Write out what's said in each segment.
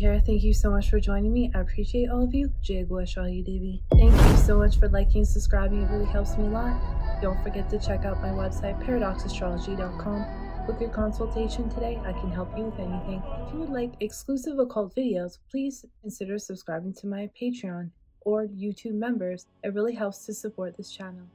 here. Thank you so much for joining me. I appreciate all of you. Shawtee Devi. Thank you so much for liking and subscribing. It really helps me a lot. Don't forget to check out my website, paradoxastrology.com. Book your consultation today. I can help you with anything. If you would like exclusive occult videos, please consider subscribing to my Patreon or YouTube members. It really helps to support this channel.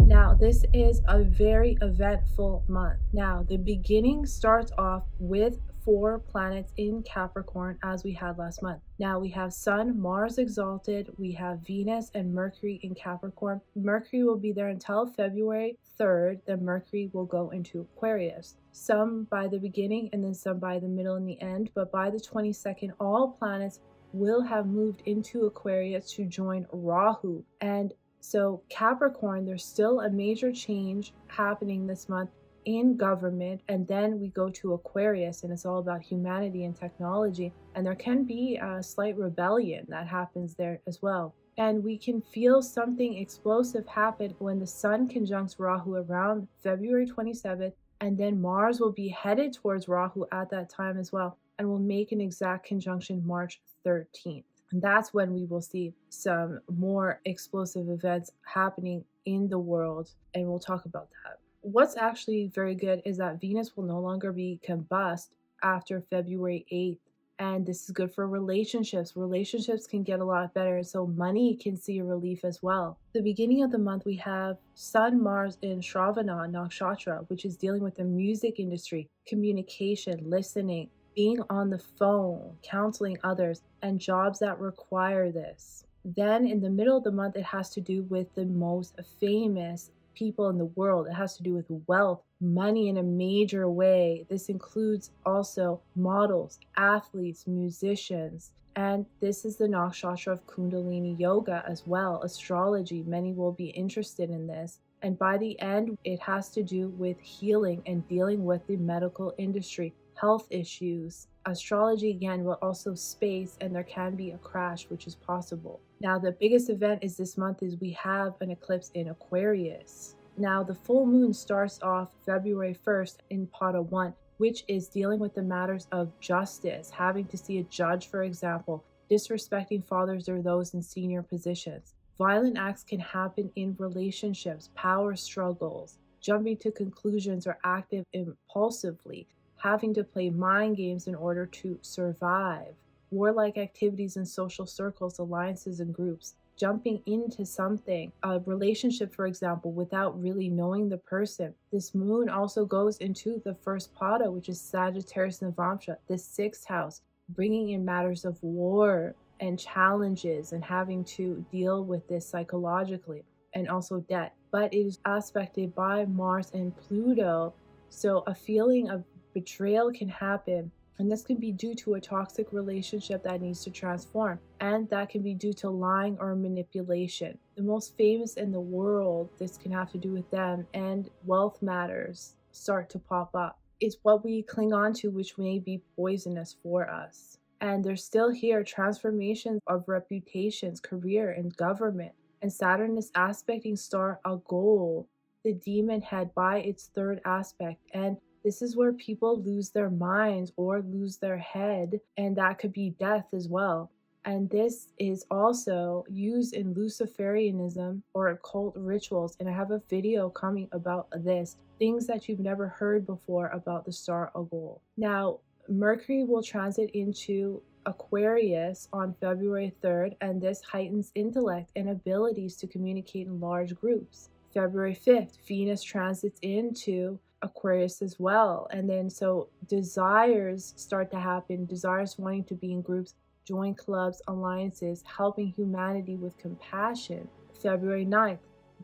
Now, this is a very eventful month. Now, the beginning starts off with 4 planets in Capricorn as we had last month. Now, we have Sun, Mars exalted, we have Venus and Mercury in Capricorn. Mercury will be there until February 3rd, then Mercury will go into Aquarius. Some by the beginning and then some by the middle and the end, but by the 22nd, all planets will have moved into Aquarius to join Rahu. And so Capricorn, there's still a major change happening this month in government, and then we go to Aquarius and it's all about humanity and technology, and there can be a slight rebellion that happens there as well. And we can feel something explosive happen when the Sun conjuncts Rahu around February 27th, and then Mars will be headed towards Rahu at that time as well, and will make an exact conjunction March 13th. And that's when we will see some more explosive events happening in the world, and we'll talk about that. What's actually very good is that Venus will no longer be combust after February 8th, and this is good for relationships. Relationships can get a lot better, so money can see a relief as well. The beginning of the month, we have Sun, Mars in Shravana Nakshatra, which is dealing with the music industry, communication, listening, being on the phone, counseling others, and jobs that require this. Then in the middle of the month, it has to do with the most famous people in the world. It has to do with wealth, money in a major way. This includes also models, athletes, musicians, and this is the nakshatra of Kundalini Yoga as well, astrology. Many will be interested in this. And by the end, it has to do with healing and dealing with the medical industry, health issues. Astrology again will also space, and there can be a crash, which is possible. Now, the biggest event is this month is we have an eclipse in Aquarius. Now, the full moon starts off February 1st in Pada 1, which is dealing with the matters of justice, having to see a judge, for example, disrespecting fathers or those in senior positions. Violent acts can happen in relationships, power struggles, jumping to conclusions or acting impulsively, having to play mind games in order to survive, warlike activities in social circles, alliances, and groups, jumping into something, a relationship, for example, without really knowing the person. This moon also goes into the first pada, which is Sagittarius Navamsha, the 6th house, bringing in matters of war and challenges and having to deal with this psychologically, and also debt. But it is aspected by Mars and Pluto, so a feeling of betrayal can happen, and this can be due to a toxic relationship that needs to transform, and that can be due to lying or manipulation. The most famous in the world, this can have to do with them, and wealth matters start to pop up. It's what we cling on to which may be poisonous for us. And there's still here transformations of reputations, career, and government. And Saturn is aspecting star Algol, the demon head, by its 3rd aspect, and this is where people lose their minds or lose their head, and that could be death as well. And this is also used in Luciferianism or occult rituals, and I have a video coming about this, things that you've never heard before about the star Algol. Now, Mercury will transit into Aquarius on February 3rd, and this heightens intellect and abilities to communicate in large groups. February 5th, Venus transits into Aquarius as well, and then so desires start to happen, desires wanting to be in groups, join clubs, alliances, helping humanity with compassion. February 9th,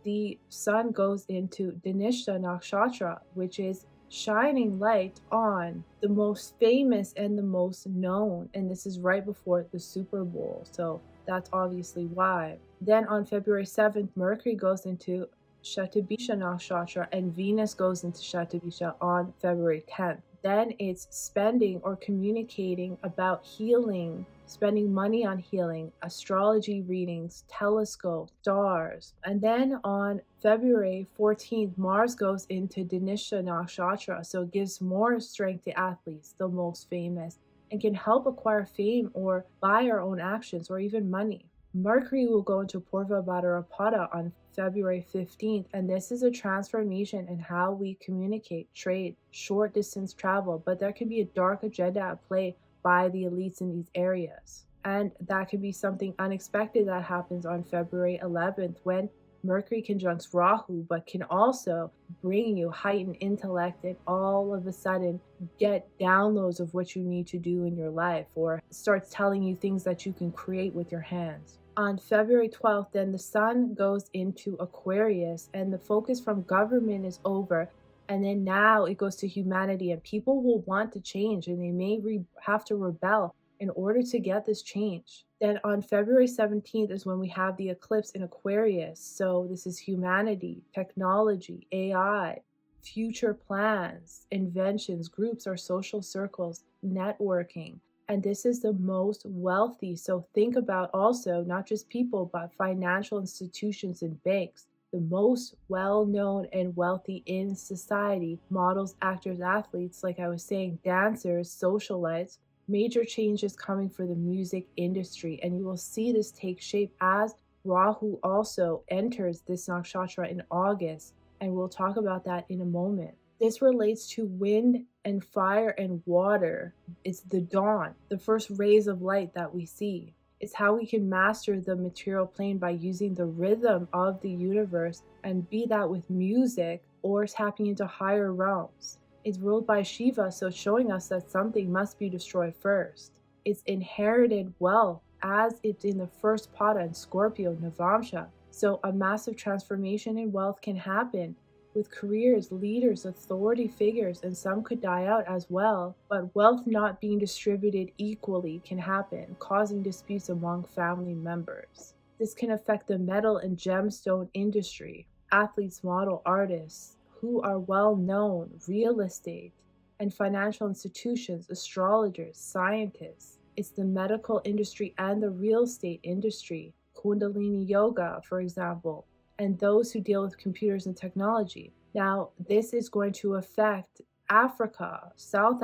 the Sun goes into Dhanishta Nakshatra, which is shining light on the most famous and the most known, and this is right before the Super Bowl, so that's obviously why. Then on February 7th, Mercury goes into Shawtee Nakshatra, and Venus goes into Shawtee on February 10th. Then it's spending or communicating about healing, spending money on healing, astrology readings, telescopes, stars. And then on February 14th, Mars goes into Dhanishta Nakshatra, so it gives more strength to athletes, the most famous. and can help acquire fame or buy our own actions or even money. Mercury will go into Purva Bhadrapada on February 15th, and this is a transformation in how we communicate, trade, short distance travel, but there can be a dark agenda at play by the elites in these areas. And that could be something unexpected that happens on February 11th when Mercury conjuncts Rahu, but can also bring you heightened intellect and all of a sudden get downloads of what you need to do in your life, or starts telling you things that you can create with your hands. On February 12th, then the sun goes into Aquarius and the focus from government is over. And then now it goes to humanity, and people will want to change and they may have to rebel in order to get this change. Then on February 17th is when we have the eclipse in Aquarius. So this is humanity, technology, AI, future plans, inventions, groups or social circles, networking. And this is the most wealthy. So think about also not just people, but financial institutions and banks. The most well-known and wealthy in society, models, actors, athletes, like I was saying, dancers, socialites. Major changes coming for the music industry, and you will see this take shape as Rahu also enters this nakshatra in August, and we'll talk about that in a moment. This relates to wind and fire and water. It's the dawn, the first rays of light that we see. It's how we can master the material plane by using the rhythm of the universe, and be that with music or tapping into higher realms. It's ruled by Shiva, so showing us that something must be destroyed first. It's inherited wealth as it's in the first pada in Scorpio, Navamsha. So a massive transformation in wealth can happen with careers, leaders, authority figures, and some could die out as well. But wealth not being distributed equally can happen, causing disputes among family members. This can affect the metal and gemstone industry, athletes, model, artists, who are well known, real estate, and financial institutions, astrologers, scientists. It's the medical industry and the real estate industry, Kundalini Yoga, for example, and those who deal with computers and technology. Now, this is going to affect Africa, South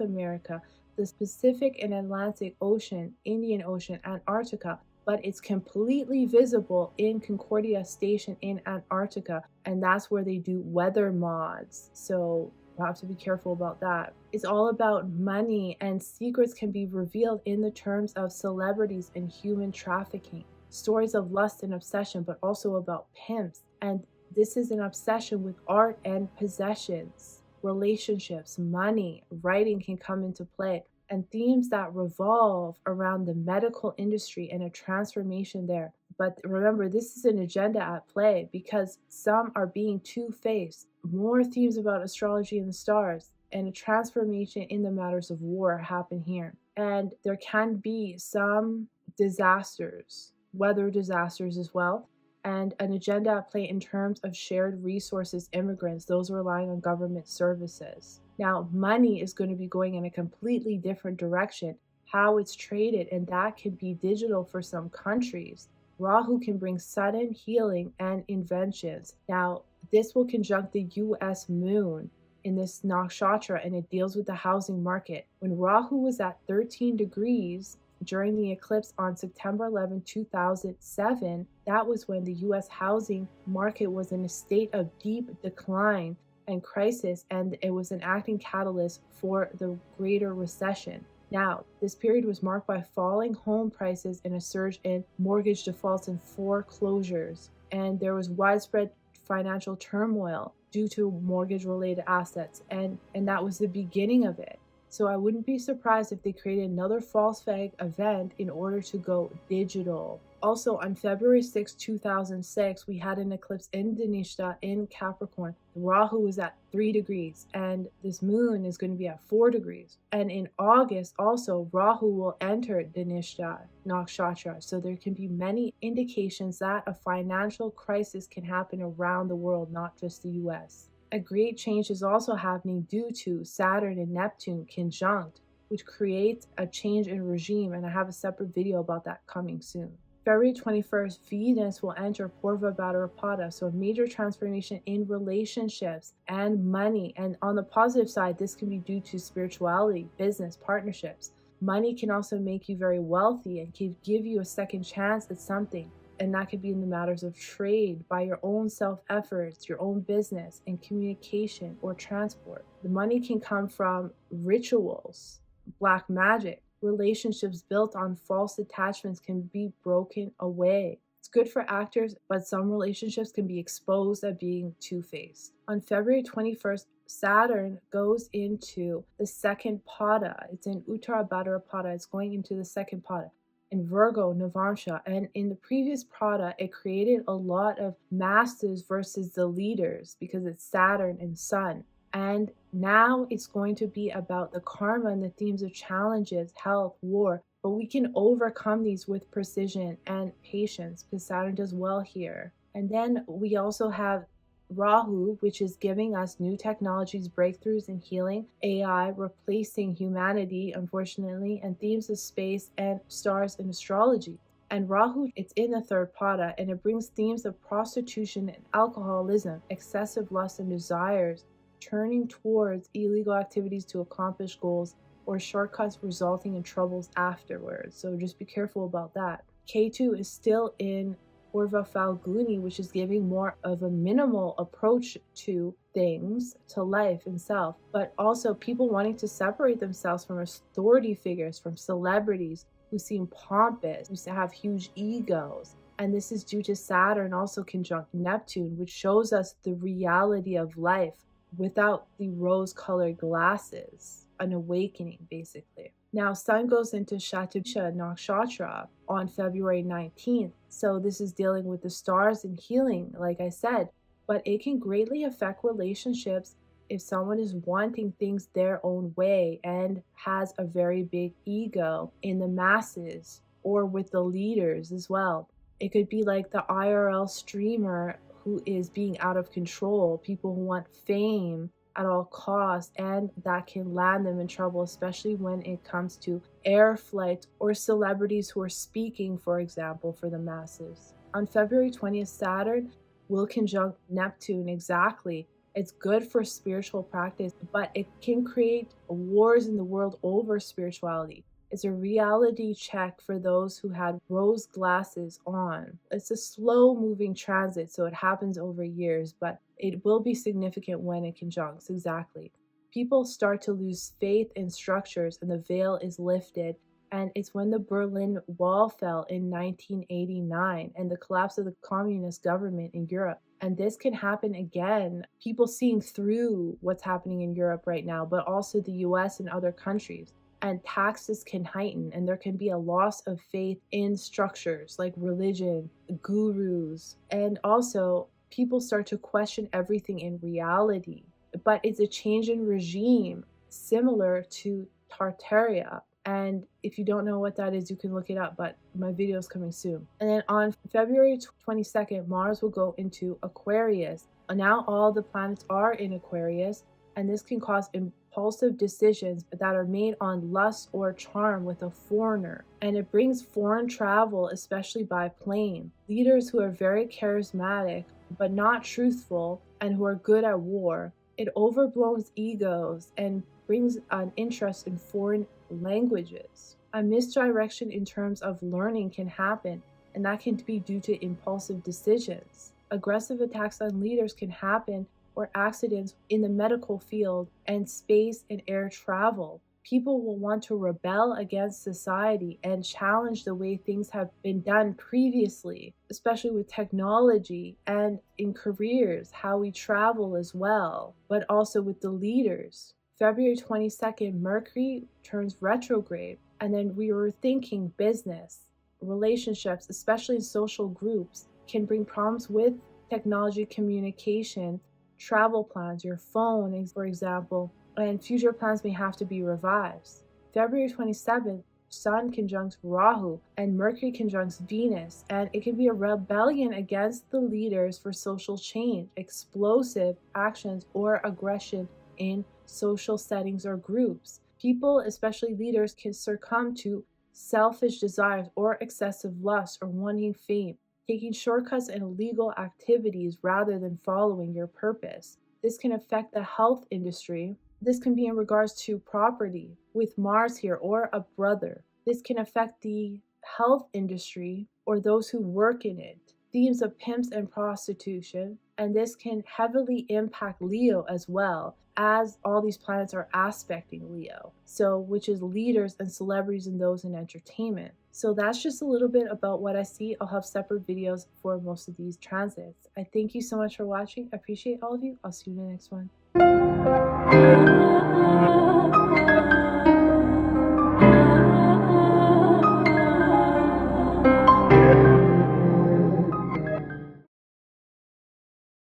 America, the Pacific and Atlantic Ocean, Indian Ocean, Antarctica, but it's completely visible in Concordia Station in Antarctica, and that's where they do weather mods. So we'll have to be careful about that. It's all about money, and secrets can be revealed in the terms of celebrities and human trafficking. Stories of lust and obsession, but also about pimps. And this is an obsession with art and possessions, relationships, money, writing can come into play. And themes that revolve around the medical industry and a transformation there. But remember, this is an agenda at play because some are being two-faced. More themes about astrology and the stars, and a transformation in the matters of war happen here. And there can be some disasters, weather disasters as well, and an agenda at play in terms of shared resources, immigrants, those relying on government services. Now, money is going to be going in a completely different direction, how it's traded, and that can be digital for some countries. Rahu can bring sudden healing and inventions. Now, this will conjunct the US moon in this nakshatra, and it deals with the housing market. When Rahu was at 13 degrees during the eclipse on September 11, 2007, that was when the US housing market was in a state of deep decline and crisis, and it was an acting catalyst for the greater recession. Now, this period was marked by falling home prices and a surge in mortgage defaults and foreclosures, and there was widespread financial turmoil due to mortgage-related assets, and that was the beginning of it. So I wouldn't be surprised if they created another false flag event in order to go digital. Also, on February 6, 2006, we had an eclipse in Dhanishta in Capricorn. Rahu was at 3 degrees, and this moon is going to be at 4 degrees. And in August, also, Rahu will enter Dhanishta nakshatra. So there can be many indications that a financial crisis can happen around the world, not just the US. A great change is also happening due to Saturn and Neptune conjunct, which creates a change in regime, and I have a separate video about that coming soon. February 21st, Venus will enter Purva Bhadrapada, so a major transformation in relationships and money. And on the positive side, this can be due to spirituality, business, partnerships. Money can also make you very wealthy and can give you a second chance at something. And that could be in the matters of trade, by your own self-efforts, your own business, and communication or transport. The money can come from rituals, black magic. Relationships built on false attachments can be broken away. It's good for actors, but some relationships can be exposed as being two-faced. On February 21st, Saturn goes into the second pada. It's in Uttara Bhadrapada. It's going into the second pada in Virgo, Navamsha. And in the previous pada, it created a lot of masters versus the leaders because it's Saturn and Sun. And now it's going to be about the karma and the themes of challenges, health, war. But we can overcome these with precision and patience because Saturn does well here. And then we also have Rahu, which is giving us new technologies, breakthroughs in healing, AI, replacing humanity, unfortunately, and themes of space and stars and astrology. And Rahu, it's in the third pada, and it brings themes of prostitution and alcoholism, excessive lust and desires, turning towards illegal activities to accomplish goals, or shortcuts resulting in troubles afterwards. So just be careful about that. K2 is still in Purva Falguni, which is giving more of a minimal approach to things, to life and self, but also people wanting to separate themselves from authority figures, from celebrities who seem pompous, who have huge egos. And this is due to Saturn also conjunct Neptune, which shows us the reality of life without the rose-colored glasses, an awakening basically. Now, Sun goes into Shawtee Nakshatra on February 19th. So this is dealing with the stars and healing, like I said, but it can greatly affect relationships if someone is wanting things their own way and has a very big ego in the masses or with the leaders as well. It could be like the IRL streamer who is being out of control, people who want fame at all costs, and that can land them in trouble, especially when it comes to air flights or celebrities who are speaking, for example, for the masses. On February 20th, Saturn will conjunct Neptune exactly. It's good for spiritual practice, but it can create wars in the world over spirituality. It's a reality check for those who had rose glasses on. It's a slow moving transit, so it happens over years, but it will be significant when it conjuncts, exactly. People start to lose faith in structures and the veil is lifted. And it's when the Berlin Wall fell in 1989 and the collapse of the communist government in Europe. And this can happen again. People seeing through what's happening in Europe right now, but also the US and other countries. And taxes can heighten, and there can be a loss of faith in structures like religion, gurus, and also people start to question everything in reality. But it's a change in regime similar to Tartaria. And if you don't know what that is, you can look it up, but my video is coming soon. And then on February 22nd, Mars will go into Aquarius. Now all the planets are in Aquarius, and this can cause impulsive decisions that are made on lust or charm with a foreigner. And it brings foreign travel, especially by plane. Leaders who are very charismatic, but not truthful, and who are good at war. It overblows egos and brings an interest in foreign languages. A misdirection in terms of learning can happen, and that can be due to impulsive decisions. Aggressive attacks on leaders can happen, or accidents in the medical field and space and air travel. People will want to rebel against society and challenge the way things have been done previously, especially with technology and in careers, how we travel as well, but also with the leaders. February 22nd, Mercury turns retrograde, and then we were thinking business, relationships, especially in social groups, can bring problems with technology, communication, travel plans, your phone, for example, and future plans may have to be revised. February 27th, Sun conjuncts Rahu and Mercury conjuncts Venus, and it can be a rebellion against the leaders for social change, explosive actions, or aggression in social settings or groups. People, especially leaders, can succumb to selfish desires or excessive lust or wanting fame, taking shortcuts in illegal activities rather than following your purpose. This can affect the health industry. This can be in regards to property with Mars here or a brother. This can affect the health industry or those who work in it. Themes of pimps and prostitution, and this can heavily impact Leo as well, as all these planets are aspecting Leo, so which is leaders and celebrities and those in entertainment. So that's just a little bit about what I see. I'll have separate videos for most of these transits. I thank you so much for watching. I appreciate all of you. I'll see you in the next one.